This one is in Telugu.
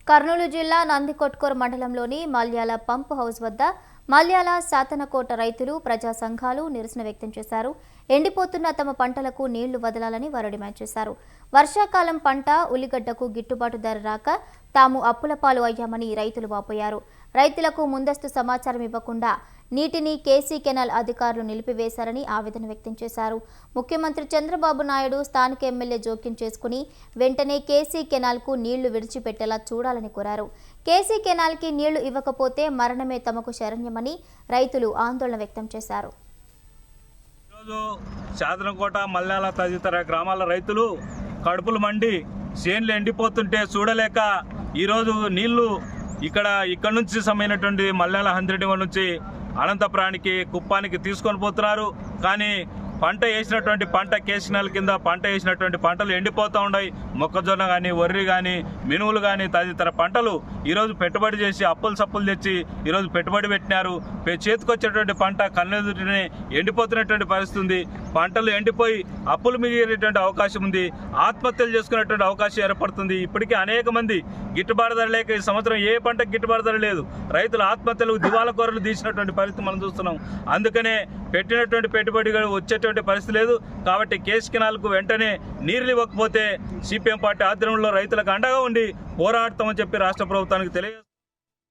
కర్నూలు జిల్లా నందికొట్కూరు మండలంలోని మల్యాల పంప్ హౌస్ వద్ద మల్యాల సాతనకోట రైతులు ప్రజా సంఘాలు నిరసన వ్యక్తం చేశారు. ఎండిపోతున్న తమ పంటలకు నీళ్లు వదలాలని వారు డిమాండ్ చేశారు. వర్షాకాలం పంట ఉల్లిగడ్డకు గిట్టుబాటు ధర రాక తాము అప్పుల పాలు అయ్యామని రైతులు వాపోయారు. రైతులకు ముందస్తు సమాచారం ఇవ్వకుండా నీటిని కేసీ కెనాల్ అధికారులు నిలిపివేశారని ఆవేదన వ్యక్తం చేశారు. ముఖ్యమంత్రి చంద్రబాబు నాయుడు స్థానిక ఎమ్మెల్యే జోక్యం చేసుకుని వెంటనే కేసీ కెనాల్కు నీళ్లు విడిచిపెట్టేలా చూడాలని కోరారు. కేసీ కెనాల్కి నీళ్లు ఇవ్వకపోతే మరణమే తమకు శరణ్యమని రైతులు ఆందోళన వ్యక్తం చేశారు. సాతనకోట మల్యాల తదితర గ్రామాల రైతులు కడుపులు మండి చేన్లు ఎండిపోతుంటే చూడలేక ఈరోజు నీళ్లు ఇక్కడ నుంచి సమైనటువంటి మల్యాల హంద్రెడ్డి నుంచి అనంతపురానికి కుప్పానికి తీసుకొని పోతున్నారు. కానీ పంట వేసినటువంటి పంట కేసినాల కింద పంట వేసినటువంటి పంటలు ఎండిపోతూ ఉన్నాయి. మొక్కజొన్న కానీ వరి కానీ మినువులు కానీ తదితర పంటలు ఈరోజు పెట్టుబడి చేసి అప్పులు తెచ్చి ఈరోజు పెట్టుబడి పెట్టినారు. చేతికొచ్చేటువంటి పంట కన్నెదుటిని ఎండిపోతున్నటువంటి పరిస్థితి ఉంది. పంటలు ఎండిపోయి అప్పులు మిగిలేటువంటి అవకాశం ఉంది. ఆత్మహత్యలు చేసుకునేటువంటి అవకాశం ఏర్పడుతుంది. ఇప్పటికీ అనేక మంది గిట్టుబాటు ధర లేక ఈ సంవత్సరం ఏ పంటకు గిట్టుబాటు ధర లేదు. రైతులు ఆత్మహత్యలు దివాలా కోరలు తీసినటువంటి పరిస్థితి మనం చూస్తున్నాం. అందుకనే పెట్టినటువంటి పెట్టుబడి వచ్చేటువంటి పరిస్థితి లేదు. కాబట్టి కేసీ కెనాల్కు వెంటనే నీళ్లు ఇవ్వకపోతే సిపిఎం పార్టీ ఆధ్వర్యంలో రైతులకు అండగా ఉండి పోరాడతామని చెప్పి రాష్ట్ర ప్రభుత్వానికి తెలియజేస్తారు.